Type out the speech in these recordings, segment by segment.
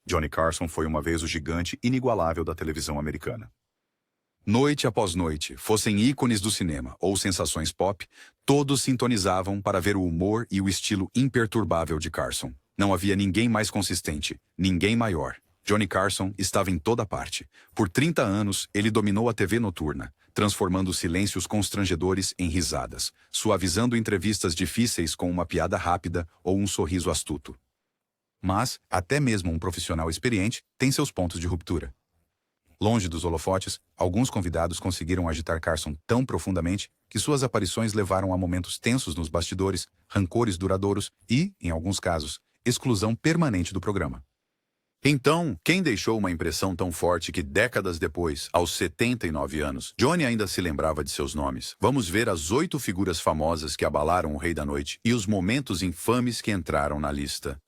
Johnny Carson foi uma vez o gigante inigualável da televisão americana. Noite após noite, fossem ícones do cinema ou sensações pop, todos sintonizavam para ver o humor e o estilo imperturbável de Carson. Não havia ninguém mais consistente, ninguém maior. Johnny Carson estava em toda parte. Por 30 anos, ele dominou a TV noturna, transformando silêncios constrangedores em risadas, suavizando entrevistas difíceis com uma piada rápida ou um sorriso astuto. Mas, até mesmo um profissional experiente tem seus pontos de ruptura. Longe dos holofotes, alguns convidados conseguiram agitar Carson tão profundamente que suas aparições levaram a momentos tensos nos bastidores, rancores duradouros e, em alguns casos, exclusão permanente do programa. Então, quem deixou uma impressão tão forte que décadas depois, aos 79 anos, Johnny ainda se lembrava de seus nomes? Vamos ver as 8 figuras famosas que abalaram o Rei da Noite e os momentos infames que entraram na lista.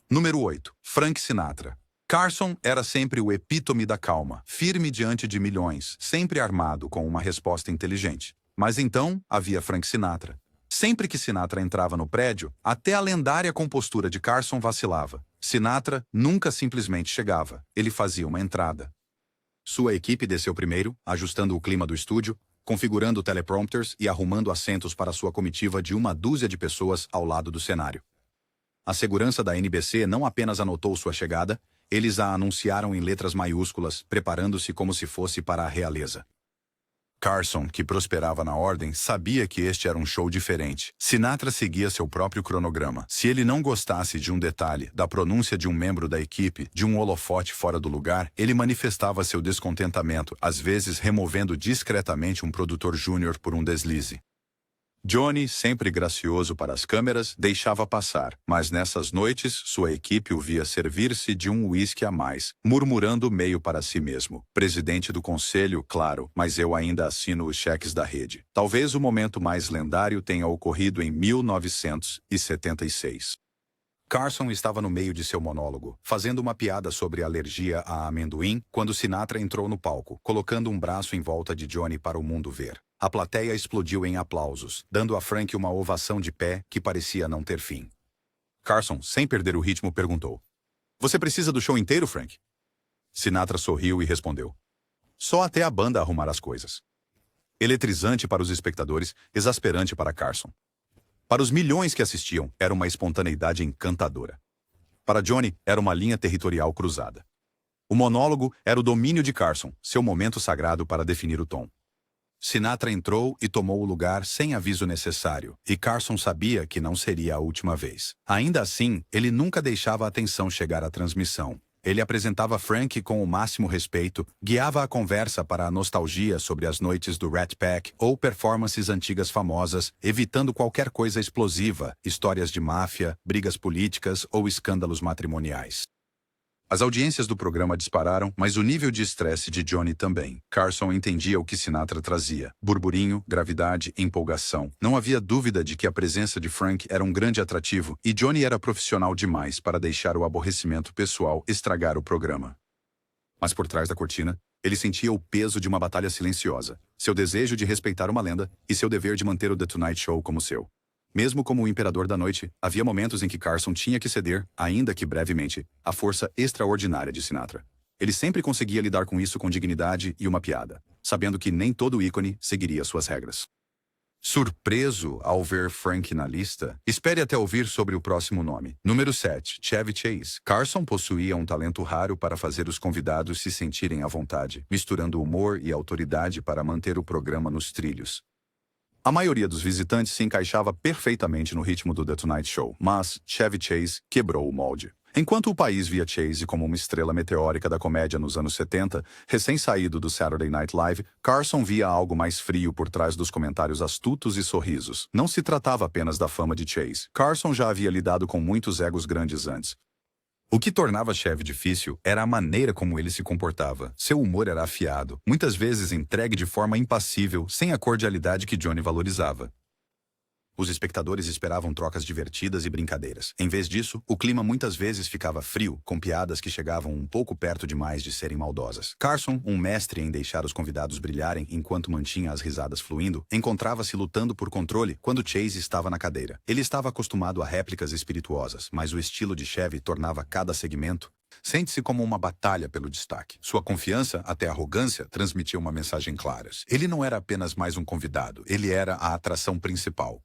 Número 8. Frank Sinatra. Carson era sempre o epítome da calma, firme diante de milhões, sempre armado com uma resposta inteligente. Mas então havia Frank Sinatra. Sempre que Sinatra entrava no prédio, até a lendária compostura de Carson vacilava. Sinatra nunca simplesmente chegava, ele fazia uma entrada. Sua equipe desceu primeiro, ajustando o clima do estúdio, configurando teleprompters e arrumando assentos para sua comitiva de uma dúzia de pessoas ao lado do cenário. A segurança da NBC não apenas anotou sua chegada, eles a anunciaram em letras maiúsculas, preparando-se como se fosse para a realeza. Carson, que prosperava na ordem, sabia que este era um show diferente. Sinatra seguia seu próprio cronograma. Se ele não gostasse de um detalhe, da pronúncia de um membro da equipe, de um holofote fora do lugar, ele manifestava seu descontentamento, às vezes removendo discretamente um produtor júnior por um deslize. Johnny, sempre gracioso para as câmeras, deixava passar, mas nessas noites sua equipe o via servir-se de um uísque a mais, murmurando meio para si mesmo. Presidente do conselho, claro, mas eu ainda assino os cheques da rede. Talvez o momento mais lendário tenha ocorrido em 1976. Carson estava no meio de seu monólogo, fazendo uma piada sobre alergia a amendoim, quando Sinatra entrou no palco, colocando um braço em volta de Johnny para o mundo ver. A plateia explodiu em aplausos, dando a Frank uma ovação de pé que parecia não ter fim. Carson, sem perder o ritmo, perguntou: "Você precisa do show inteiro, Frank?" Sinatra sorriu e respondeu: "Só até a banda arrumar as coisas." Eletrizante para os espectadores, exasperante para Carson. Para os milhões que assistiam, era uma espontaneidade encantadora. Para Johnny, era uma linha territorial cruzada. O monólogo era o domínio de Carson, seu momento sagrado para definir o tom. Sinatra entrou e tomou o lugar sem aviso necessário, e Carson sabia que não seria a última vez. Ainda assim, ele nunca deixava a atenção chegar à transmissão. Ele apresentava Frank com o máximo respeito, guiava a conversa para a nostalgia sobre as noites do Rat Pack ou performances antigas famosas, evitando qualquer coisa explosiva, histórias de máfia, brigas políticas ou escândalos matrimoniais. As audiências do programa dispararam, mas o nível de estresse de Johnny também. Carson entendia o que Sinatra trazia: burburinho, gravidade, empolgação. Não havia dúvida de que a presença de Frank era um grande atrativo, e Johnny era profissional demais para deixar o aborrecimento pessoal estragar o programa. Mas por trás da cortina, ele sentia o peso de uma batalha silenciosa, seu desejo de respeitar uma lenda e seu dever de manter o The Tonight Show como seu. Mesmo como o imperador da noite, havia momentos em que Carson tinha que ceder, ainda que brevemente, à força extraordinária de Sinatra. Ele sempre conseguia lidar com isso com dignidade e uma piada, sabendo que nem todo ícone seguiria suas regras. Surpreso ao ver Frank na lista, espere até ouvir sobre o próximo nome. Número 7. Chevy Chase. Carson possuía um talento raro para fazer os convidados se sentirem à vontade, misturando humor e autoridade para manter o programa nos trilhos. A maioria dos visitantes se encaixava perfeitamente no ritmo do The Tonight Show, mas Chevy Chase quebrou o molde. Enquanto o país via Chase como uma estrela meteórica da comédia nos anos 70, recém-saído do Saturday Night Live, Carson via algo mais frio por trás dos comentários astutos e sorrisos. Não se tratava apenas da fama de Chase. Carson já havia lidado com muitos egos grandes antes. O que tornava Chevy difícil era a maneira como ele se comportava. Seu humor era afiado, muitas vezes entregue de forma impassível, sem a cordialidade que Johnny valorizava. Os espectadores esperavam trocas divertidas e brincadeiras. Em vez disso, o clima muitas vezes ficava frio, com piadas que chegavam um pouco perto demais de serem maldosas. Carson, um mestre em deixar os convidados brilharem enquanto mantinha as risadas fluindo, encontrava-se lutando por controle quando Chase estava na cadeira. Ele estava acostumado a réplicas espirituosas, mas o estilo de Chevy tornava cada segmento Sente-se como uma batalha pelo destaque. Sua confiança, até arrogância, transmitia uma mensagem clara. Ele não era apenas mais um convidado, ele era a atração principal.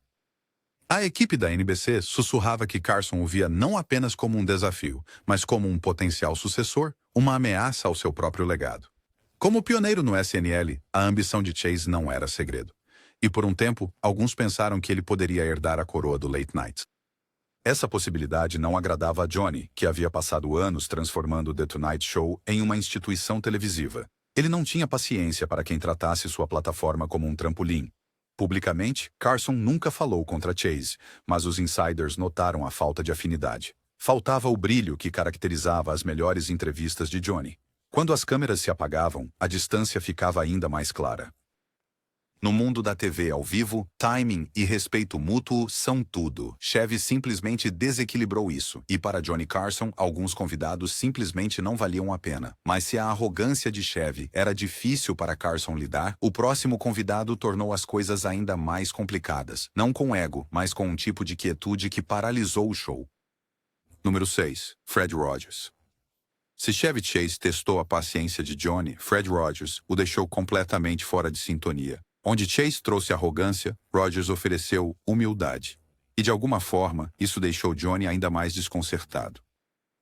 A equipe da NBC sussurrava que Carson o via não apenas como um desafio, mas como um potencial sucessor, uma ameaça ao seu próprio legado. Como pioneiro no SNL, a ambição de Chase não era segredo. E por um tempo, alguns pensaram que ele poderia herdar a coroa do Late Night. Essa possibilidade não agradava a Johnny, que havia passado anos transformando The Tonight Show em uma instituição televisiva. Ele não tinha paciência para quem tratasse sua plataforma como um trampolim. Publicamente, Carson nunca falou contra Chase, mas os insiders notaram a falta de afinidade. Faltava o brilho que caracterizava as melhores entrevistas de Johnny. Quando as câmeras se apagavam, a distância ficava ainda mais clara. No mundo da TV ao vivo, timing e respeito mútuo são tudo. Chevy simplesmente desequilibrou isso, e para Johnny Carson, alguns convidados simplesmente não valiam a pena. Mas se a arrogância de Chevy era difícil para Carson lidar, o próximo convidado tornou as coisas ainda mais complicadas. Não com ego, mas com um tipo de quietude que paralisou o show. Número 6. Fred Rogers. Se Chevy Chase testou a paciência de Johnny, Fred Rogers o deixou completamente fora de sintonia. Onde Chase trouxe arrogância, Rogers ofereceu humildade. E de alguma forma, isso deixou Johnny ainda mais desconcertado.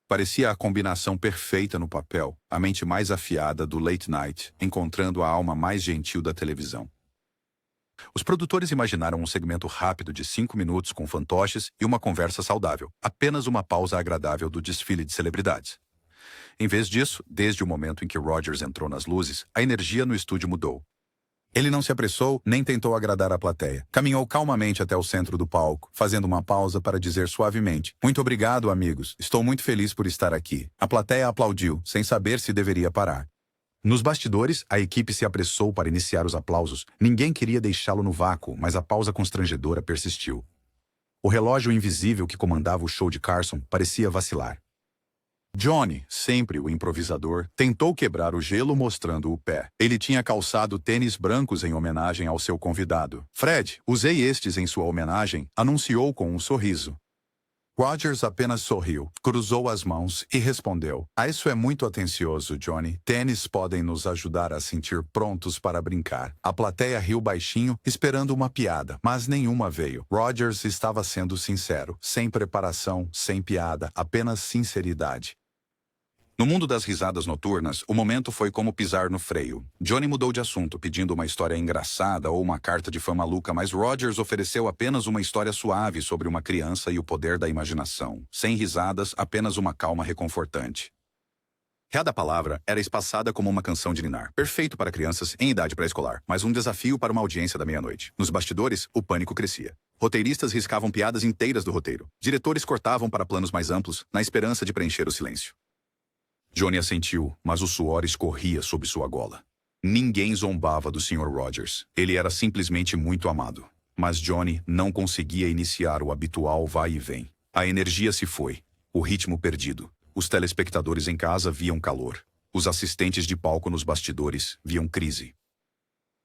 Parecia a combinação perfeita no papel, a mente mais afiada do late night, encontrando a alma mais gentil da televisão. Os produtores imaginaram um segmento rápido de 5 minutos com fantoches e uma conversa saudável, apenas uma pausa agradável do desfile de celebridades. Em vez disso, desde o momento em que Rogers entrou nas luzes, a energia no estúdio mudou. Ele não se apressou, nem tentou agradar a plateia. Caminhou calmamente até o centro do palco, fazendo uma pausa para dizer suavemente: "Muito obrigado, amigos. Estou muito feliz por estar aqui." A plateia aplaudiu, sem saber se deveria parar. Nos bastidores, a equipe se apressou para iniciar os aplausos. Ninguém queria deixá-lo no vácuo, mas a pausa constrangedora persistiu. O relógio invisível que comandava o show de Carson parecia vacilar. Johnny, sempre o improvisador, tentou quebrar o gelo mostrando o pé. Ele tinha calçado tênis brancos em homenagem ao seu convidado. "Fred, usei estes em sua homenagem", anunciou com um sorriso. Rogers apenas sorriu, cruzou as mãos e respondeu: "Isso é muito atencioso, Johnny. Tênis podem nos ajudar a sentir prontos para brincar." A plateia riu baixinho, esperando uma piada, mas nenhuma veio. Rogers estava sendo sincero, sem preparação, sem piada, apenas sinceridade. No mundo das risadas noturnas, o momento foi como pisar no freio. Johnny mudou de assunto, pedindo uma história engraçada ou uma carta de fã maluca, mas Rogers ofereceu apenas uma história suave sobre uma criança e o poder da imaginação. Sem risadas, apenas uma calma reconfortante. Cada palavra era espaçada como uma canção de ninar, perfeito para crianças em idade pré-escolar, mas um desafio para uma audiência da meia-noite. Nos bastidores, o pânico crescia. Roteiristas riscavam piadas inteiras do roteiro. Diretores cortavam para planos mais amplos, na esperança de preencher o silêncio. Johnny assentiu, mas o suor escorria sob sua gola. Ninguém zombava do Sr. Rogers. Ele era simplesmente muito amado. Mas Johnny não conseguia iniciar o habitual vai e vem. A energia se foi, o ritmo perdido. Os telespectadores em casa viam calor. Os assistentes de palco nos bastidores viam crise.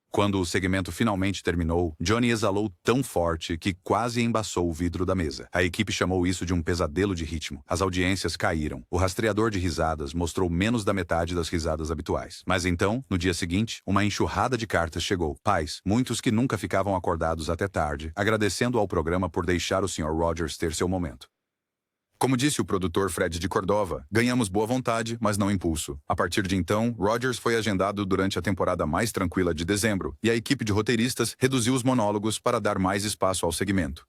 Quando o segmento finalmente terminou, Johnny exalou tão forte que quase embaçou o vidro da mesa. A equipe chamou isso de um pesadelo de ritmo. As audiências caíram. O rastreador de risadas mostrou menos da metade das risadas habituais. Mas então, no dia seguinte, uma enxurrada de cartas chegou. Pais, muitos que nunca ficavam acordados até tarde, agradecendo ao programa por deixar o Sr. Rogers ter seu momento. Como disse o produtor Fred de Cordova, ganhamos boa vontade, mas não impulso. A partir de então, Rogers foi agendado durante a temporada mais tranquila de dezembro, e a equipe de roteiristas reduziu os monólogos para dar mais espaço ao segmento.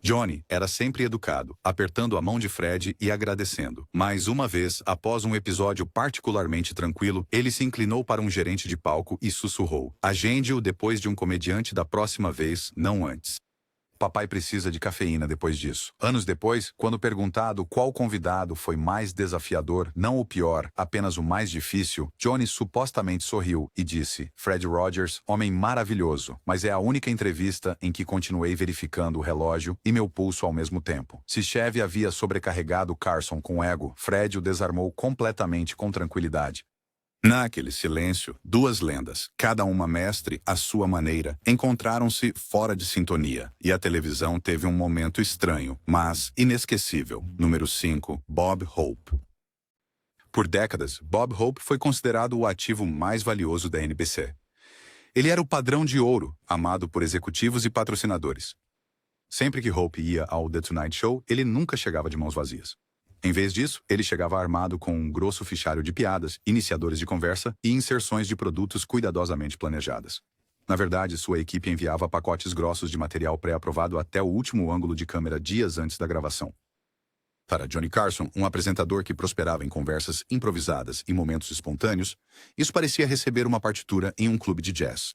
Johnny era sempre educado, apertando a mão de Fred e agradecendo. Mas uma vez, após um episódio particularmente tranquilo, ele se inclinou para um gerente de palco e sussurrou: "Agende-o depois de um comediante da próxima vez, não antes." Papai precisa de cafeína depois disso. Anos depois, quando perguntado qual convidado foi mais desafiador, não o pior, apenas o mais difícil, Johnny supostamente sorriu e disse: "Fred Rogers, homem maravilhoso, mas é a única entrevista em que continuei verificando o relógio e meu pulso ao mesmo tempo." Se Chevy havia sobrecarregado Carson com ego, Fred o desarmou completamente com tranquilidade. Naquele silêncio, duas lendas, cada uma mestre à sua maneira, encontraram-se fora de sintonia, e a televisão teve um momento estranho, mas inesquecível. Número 5, Bob Hope. Por décadas, Bob Hope foi considerado o ativo mais valioso da NBC. Ele era o padrão de ouro, amado por executivos e patrocinadores. Sempre que Hope ia ao The Tonight Show, ele nunca chegava de mãos vazias. Em vez disso, ele chegava armado com um grosso fichário de piadas, iniciadores de conversa e inserções de produtos cuidadosamente planejadas. Na verdade, sua equipe enviava pacotes grossos de material pré-aprovado até o último ângulo de câmera dias antes da gravação. Para Johnny Carson, um apresentador que prosperava em conversas improvisadas e momentos espontâneos, isso parecia receber uma partitura em um clube de jazz.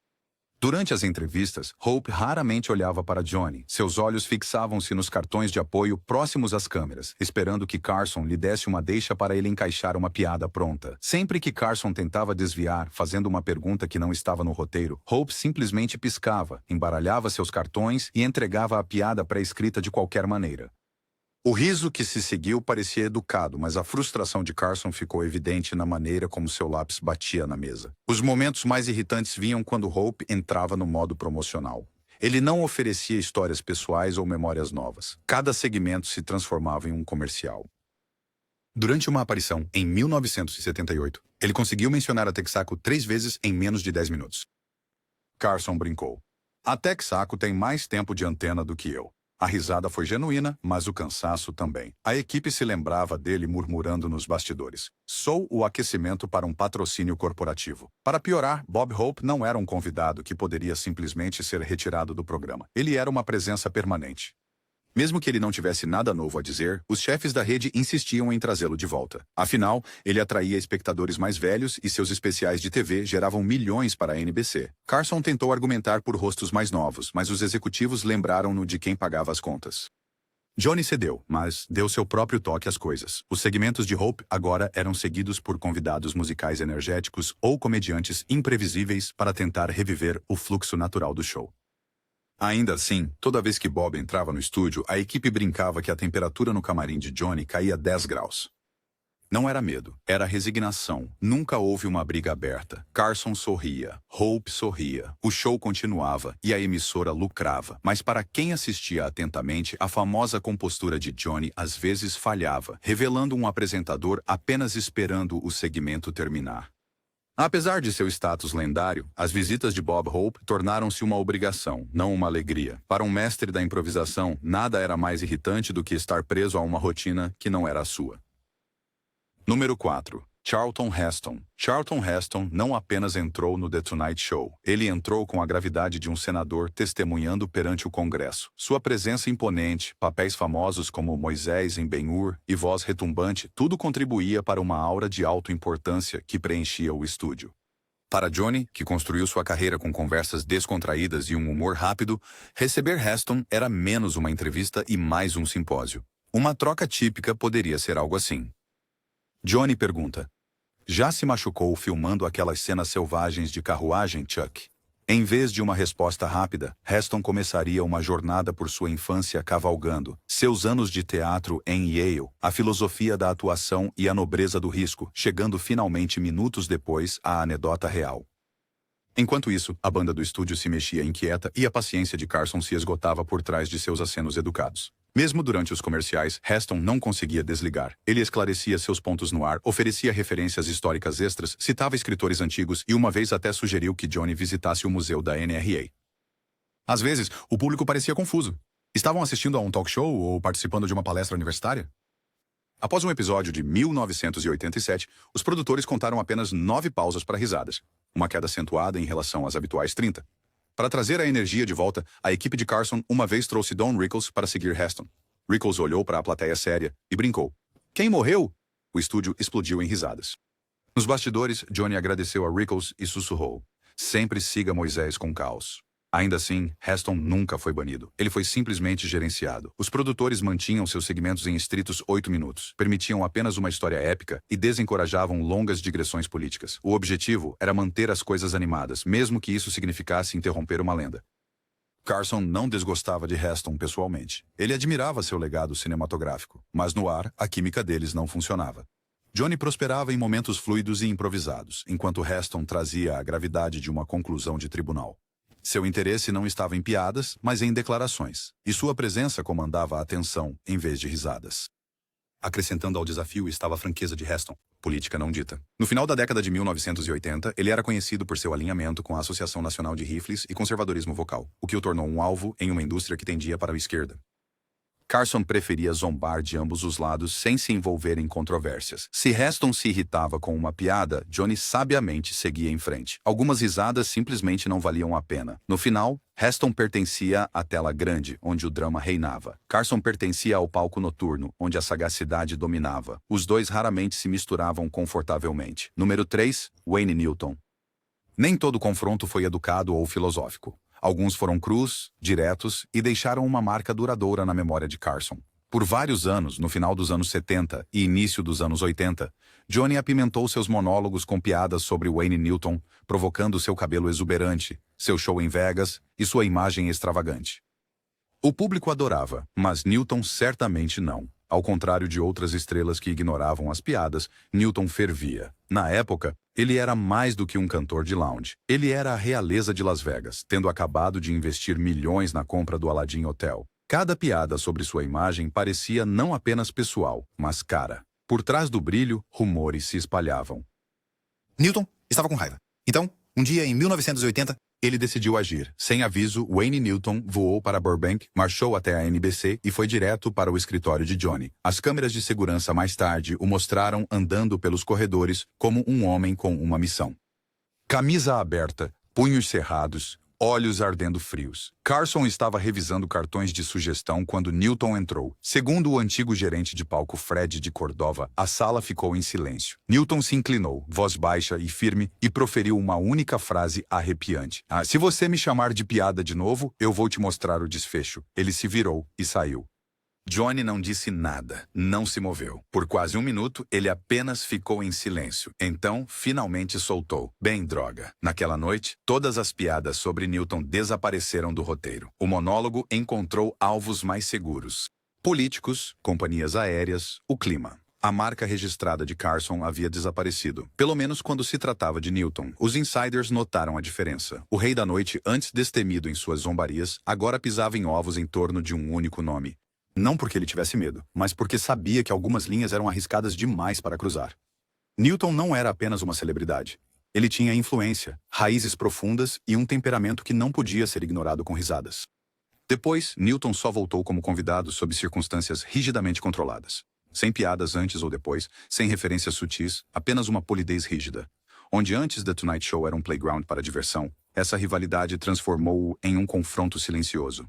Durante as entrevistas, Hope raramente olhava para Johnny. Seus olhos fixavam-se nos cartões de apoio próximos às câmeras, esperando que Carson lhe desse uma deixa para ele encaixar uma piada pronta. Sempre que Carson tentava desviar, fazendo uma pergunta que não estava no roteiro, Hope simplesmente piscava, embaralhava seus cartões e entregava a piada pré-escrita de qualquer maneira. O riso que se seguiu parecia educado, mas a frustração de Carson ficou evidente na maneira como seu lápis batia na mesa. Os momentos mais irritantes vinham quando Hope entrava no modo promocional. Ele não oferecia histórias pessoais ou memórias novas. Cada segmento se transformava em um comercial. Durante uma aparição, em 1978, ele conseguiu mencionar a Texaco 3 vezes em menos de 10 minutos. Carson brincou. A Texaco tem mais tempo de antena do que eu. A risada foi genuína, mas o cansaço também. A equipe se lembrava dele murmurando nos bastidores. Sou o aquecimento para um patrocínio corporativo. Para piorar, Bob Hope não era um convidado que poderia simplesmente ser retirado do programa. Ele era uma presença permanente. Mesmo que ele não tivesse nada novo a dizer, os chefes da rede insistiam em trazê-lo de volta. Afinal, ele atraía espectadores mais velhos e seus especiais de TV geravam milhões para a NBC. Carson tentou argumentar por rostos mais novos, mas os executivos lembraram-no de quem pagava as contas. Johnny cedeu, mas deu seu próprio toque às coisas. Os segmentos de Hope agora eram seguidos por convidados musicais energéticos ou comediantes imprevisíveis para tentar reviver o fluxo natural do show. Ainda assim, toda vez que Bob entrava no estúdio, a equipe brincava que a temperatura no camarim de Johnny caía 10 graus. Não era medo, era resignação. Nunca houve uma briga aberta. Carson sorria, Hope sorria, o show continuava e a emissora lucrava. Mas para quem assistia atentamente, a famosa compostura de Johnny às vezes falhava, revelando um apresentador apenas esperando o segmento terminar. Apesar de seu status lendário, as visitas de Bob Hope tornaram-se uma obrigação, não uma alegria. Para um mestre da improvisação, nada era mais irritante do que estar preso a uma rotina que não era a sua. Número 4. Charlton Heston. Charlton Heston não apenas entrou no The Tonight Show. Ele entrou com a gravidade de um senador testemunhando perante o Congresso. Sua presença imponente, papéis famosos como Moisés em Ben-Hur e voz retumbante, tudo contribuía para uma aura de autoimportância que preenchia o estúdio. Para Johnny, que construiu sua carreira com conversas descontraídas e um humor rápido, receber Heston era menos uma entrevista e mais um simpósio. Uma troca típica poderia ser algo assim. Johnny pergunta: já se machucou filmando aquelas cenas selvagens de carruagem, Chuck? Em vez de uma resposta rápida, Heston começaria uma jornada por sua infância cavalgando, seus anos de teatro em Yale, a filosofia da atuação e a nobreza do risco, chegando finalmente minutos depois à anedota real. Enquanto isso, a banda do estúdio se mexia inquieta e a paciência de Carson se esgotava por trás de seus acenos educados. Mesmo durante os comerciais, Heston não conseguia desligar. Ele esclarecia seus pontos no ar, oferecia referências históricas extras, citava escritores antigos e uma vez até sugeriu que Johnny visitasse o museu da NRA. Às vezes, o público parecia confuso. Estavam assistindo a um talk show ou participando de uma palestra universitária? Após um episódio de 1987, os produtores contaram apenas 9 pausas para risadas, uma queda acentuada em relação às habituais 30. Para trazer a energia de volta, a equipe de Carson uma vez trouxe Don Rickles para seguir Heston. Rickles olhou para a plateia séria e brincou. Quem morreu? O estúdio explodiu em risadas. Nos bastidores, Johnny agradeceu a Rickles e sussurrou: sempre siga Moisés com caos. Ainda assim, Heston nunca foi banido. Ele foi simplesmente gerenciado. Os produtores mantinham seus segmentos em estritos 8 minutos, permitiam apenas uma história épica e desencorajavam longas digressões políticas. O objetivo era manter as coisas animadas, mesmo que isso significasse interromper uma lenda. Carson não desgostava de Heston pessoalmente. Ele admirava seu legado cinematográfico, mas no ar, a química deles não funcionava. Johnny prosperava em momentos fluidos e improvisados, enquanto Heston trazia a gravidade de uma conclusão de tribunal. Seu interesse não estava em piadas, mas em declarações, e sua presença comandava a atenção em vez de risadas. Acrescentando ao desafio estava a franqueza de Heston. política não dita. No final da década de 1980, ele era conhecido por seu alinhamento com a Associação Nacional de Rifles e conservadorismo vocal, o que o tornou um alvo em uma indústria que tendia para a esquerda. Carson preferia zombar de ambos os lados sem se envolver em controvérsias. Se Heston se irritava com uma piada, Johnny sabiamente seguia em frente. Algumas risadas simplesmente não valiam a pena. No final, Heston pertencia à tela grande, onde o drama reinava. Carson pertencia ao palco noturno, onde a sagacidade dominava. Os dois raramente se misturavam confortavelmente. Número 3, Wayne Newton. Nem todo confronto foi educado ou filosófico. Alguns foram crus, diretos e deixaram uma marca duradoura na memória de Carson. Por vários anos, no final dos anos 70 e início dos anos 80, Johnny apimentou seus monólogos com piadas sobre Wayne Newton, provocando seu cabelo exuberante, seu show em Vegas e sua imagem extravagante. O público adorava, mas Newton certamente não. Ao contrário de outras estrelas que ignoravam as piadas, Newton fervia. Na época, ele era mais do que um cantor de lounge. Ele era a realeza de Las Vegas, tendo acabado de investir milhões na compra do Aladdin Hotel. Cada piada sobre sua imagem parecia não apenas pessoal, mas cara. Por trás do brilho, rumores se espalhavam. Newton estava com raiva. Então, um dia em 1980, ele decidiu agir. Sem aviso, Wayne Newton voou para Burbank, marchou até a NBC e foi direto para o escritório de Johnny. As câmeras de segurança mais tarde o mostraram andando pelos corredores como um homem com uma missão. Camisa aberta, punhos cerrados, olhos ardendo frios. Carson estava revisando cartões de sugestão quando Newton entrou. Segundo o antigo gerente de palco Fred de Cordova, a sala ficou em silêncio. Newton se inclinou, voz baixa e firme, e proferiu uma única frase arrepiante. Se você me chamar de piada de novo, eu vou te mostrar o desfecho. Ele se virou e saiu. Johnny não disse nada, não se moveu. Por quase um minuto, ele apenas ficou em silêncio. Então, finalmente soltou. Bem, droga. Naquela noite, todas as piadas sobre Newton desapareceram do roteiro. O monólogo encontrou alvos mais seguros. Políticos, companhias aéreas, o clima. A marca registrada de Carson havia desaparecido, pelo menos quando se tratava de Newton. Os insiders notaram a diferença. O rei da noite, antes destemido em suas zombarias, agora pisava em ovos em torno de um único nome. Não porque ele tivesse medo, mas porque sabia que algumas linhas eram arriscadas demais para cruzar. Newton não era apenas uma celebridade. Ele tinha influência, raízes profundas e um temperamento que não podia ser ignorado com risadas. Depois, Newton só voltou como convidado sob circunstâncias rigidamente controladas. Sem piadas antes ou depois, sem referências sutis, apenas uma polidez rígida. Onde antes The Tonight Show era um playground para diversão, essa rivalidade transformou-o em um confronto silencioso.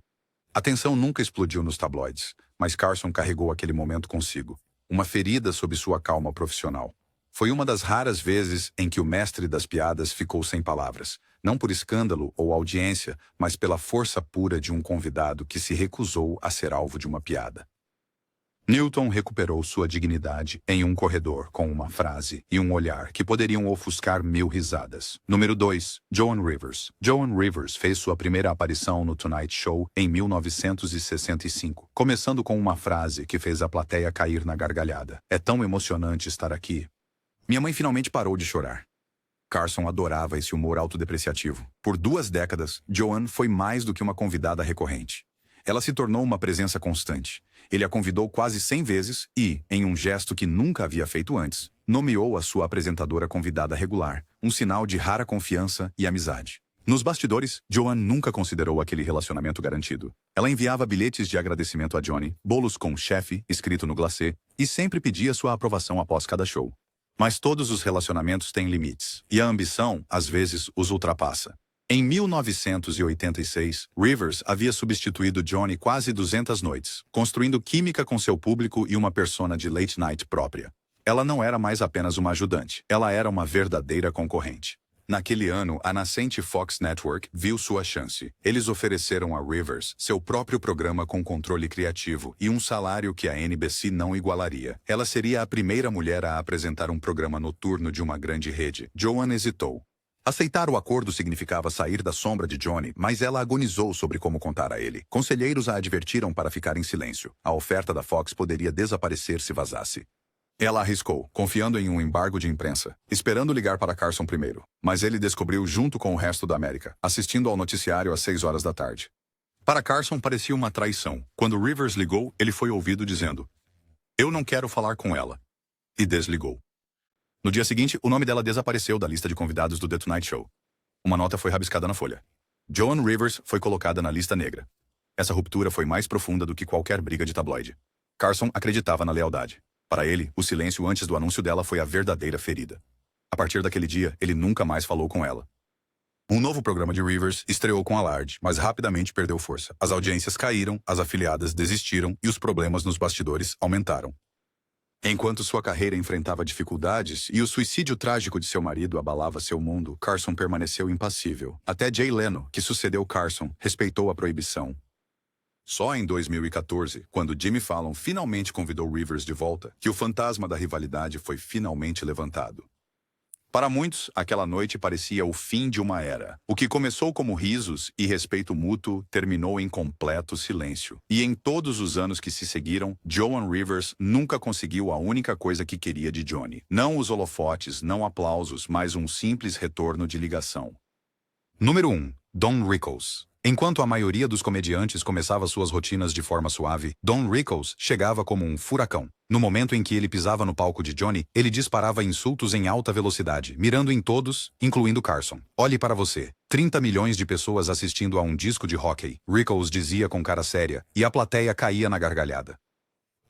A tensão nunca explodiu nos tabloides, mas Carson carregou aquele momento consigo. Uma ferida sob sua calma profissional. Foi uma das raras vezes em que o mestre das piadas ficou sem palavras. Não por escândalo ou audiência, mas pela força pura de um convidado que se recusou a ser alvo de uma piada. Newton recuperou sua dignidade em um corredor com uma frase e um olhar que poderiam ofuscar 1000 risadas. Número 2. Joan Rivers. Joan Rivers fez sua primeira aparição no Tonight Show em 1965, começando com uma frase que fez a plateia cair na gargalhada. É tão emocionante estar aqui. Minha mãe finalmente parou de chorar. Carson adorava esse humor autodepreciativo. Por 2 décadas, Joan foi mais do que uma convidada recorrente. Ela se tornou uma presença constante. Ele a convidou quase 100 vezes e, em um gesto que nunca havia feito antes, nomeou a sua apresentadora convidada regular, um sinal de rara confiança e amizade. Nos bastidores, Joan nunca considerou aquele relacionamento garantido. Ela enviava bilhetes de agradecimento a Johnny, bolos com chefe escrito no glacê, e sempre pedia sua aprovação após cada show. Mas todos os relacionamentos têm limites, e a ambição, às vezes, os ultrapassa. Em 1986, Rivers havia substituído Johnny quase 200 noites, construindo química com seu público e uma persona de late night própria. Ela não era mais apenas uma ajudante, ela era uma verdadeira concorrente. Naquele ano, a nascente Fox Network viu sua chance. Eles ofereceram a Rivers seu próprio programa com controle criativo e um salário que a NBC não igualaria. Ela seria a primeira mulher a apresentar um programa noturno de uma grande rede. Joan hesitou. Aceitar o acordo significava sair da sombra de Johnny, mas ela agonizou sobre como contar a ele. Conselheiros a advertiram para ficar em silêncio. A oferta da Fox poderia desaparecer se vazasse. Ela arriscou, confiando em um embargo de imprensa, esperando ligar para Carson primeiro. Mas ele descobriu junto com o resto da América, assistindo ao noticiário às 6 horas da tarde. Para Carson parecia uma traição. Quando Rivers ligou, ele foi ouvido dizendo: "Eu não quero falar com ela." E desligou. No dia seguinte, o nome dela desapareceu da lista de convidados do The Tonight Show. Uma nota foi rabiscada na folha. Joan Rivers foi colocada na lista negra. Essa ruptura foi mais profunda do que qualquer briga de tabloide. Carson acreditava na lealdade. Para ele, o silêncio antes do anúncio dela foi a verdadeira ferida. A partir daquele dia, ele nunca mais falou com ela. Um novo programa de Rivers estreou com alarde, mas rapidamente perdeu força. As audiências caíram, as afiliadas desistiram e os problemas nos bastidores aumentaram. Enquanto sua carreira enfrentava dificuldades e o suicídio trágico de seu marido abalava seu mundo, Carson permaneceu impassível. Até Jay Leno, que sucedeu Carson, respeitou a proibição. Só em 2014, quando Jimmy Fallon finalmente convidou Rivers de volta, que o fantasma da rivalidade foi finalmente levantado. Para muitos, aquela noite parecia o fim de uma era. O que começou como risos e respeito mútuo terminou em completo silêncio. E em todos os anos que se seguiram, Joan Rivers nunca conseguiu a única coisa que queria de Johnny. Não os holofotes, não aplausos, mas um simples retorno de ligação. Número 1. Don Rickles. Enquanto a maioria dos comediantes começava suas rotinas de forma suave, Don Rickles chegava como um furacão. No momento em que ele pisava no palco de Johnny, ele disparava insultos em alta velocidade, mirando em todos, incluindo Carson. Olhe para você. 30 milhões de pessoas assistindo a um disco de hóquei, Rickles dizia com cara séria, e a plateia caía na gargalhada.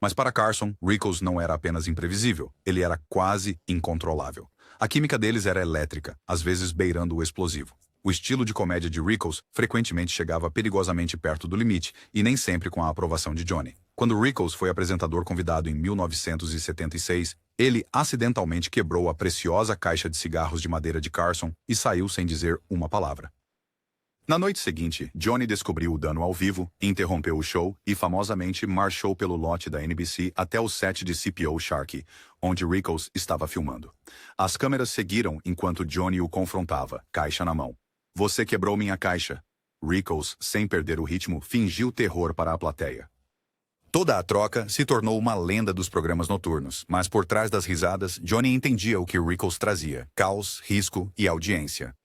Mas para Carson, Rickles não era apenas imprevisível, ele era quase incontrolável. A química deles era elétrica, às vezes beirando o explosivo. O estilo de comédia de Rickles frequentemente chegava perigosamente perto do limite, e nem sempre com a aprovação de Johnny. Quando Rickles foi apresentador convidado em 1976, ele acidentalmente quebrou a preciosa caixa de cigarros de madeira de Carson e saiu sem dizer uma palavra. Na noite seguinte, Johnny descobriu o dano ao vivo, interrompeu o show e famosamente marchou pelo lote da NBC até o set de CPO Sharkey, onde Rickles estava filmando. As câmeras seguiram enquanto Johnny o confrontava, caixa na mão. Você quebrou minha caixa. Rickles, sem perder o ritmo, fingiu terror para a plateia. Toda a troca se tornou uma lenda dos programas noturnos, mas por trás das risadas, Johnny entendia o que Rickles trazia: caos, risco e audiência.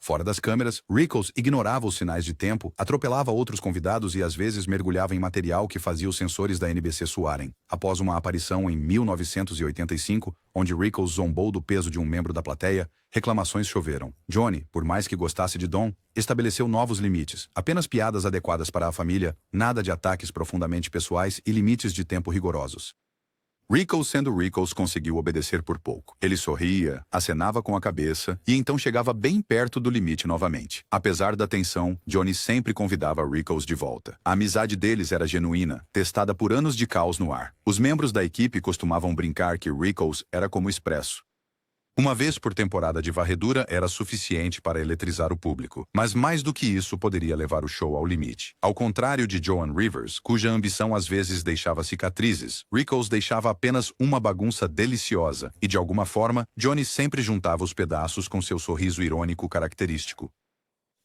Fora das câmeras, Rickles ignorava os sinais de tempo, atropelava outros convidados e às vezes mergulhava em material que fazia os sensores da NBC suarem. Após uma aparição em 1985, onde Rickles zombou do peso de um membro da plateia, reclamações choveram. Johnny, por mais que gostasse de Don, estabeleceu novos limites. Apenas piadas adequadas para a família, nada de ataques profundamente pessoais e limites de tempo rigorosos. Rickles, sendo Rickles, conseguiu obedecer por pouco. Ele sorria, acenava com a cabeça e então chegava bem perto do limite novamente. Apesar da tensão, Johnny sempre convidava Rickles de volta. A amizade deles era genuína, testada por anos de caos no ar. Os membros da equipe costumavam brincar que Rickles era como Expresso. Uma vez por temporada de varredura era suficiente para eletrizar o público, mas mais do que isso poderia levar o show ao limite. Ao contrário de Joan Rivers, cuja ambição às vezes deixava cicatrizes, Rickles deixava apenas uma bagunça deliciosa, e de alguma forma, Johnny sempre juntava os pedaços com seu sorriso irônico característico.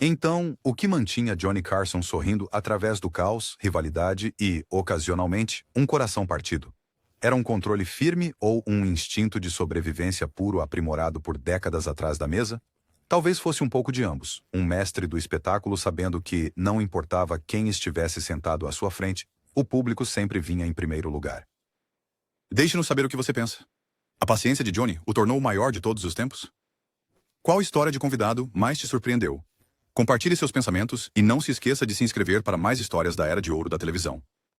Então, o que mantinha Johnny Carson sorrindo através do caos, rivalidade e, ocasionalmente, um coração partido? Era um controle firme ou um instinto de sobrevivência puro aprimorado por décadas atrás da mesa? Talvez fosse um pouco de ambos. Um mestre do espetáculo sabendo que, não importava quem estivesse sentado à sua frente, o público sempre vinha em primeiro lugar. Deixe-nos saber o que você pensa. A paciência de Johnny o tornou o maior de todos os tempos? Qual história de convidado mais te surpreendeu? Compartilhe seus pensamentos e não se esqueça de se inscrever para mais histórias da Era de Ouro da televisão.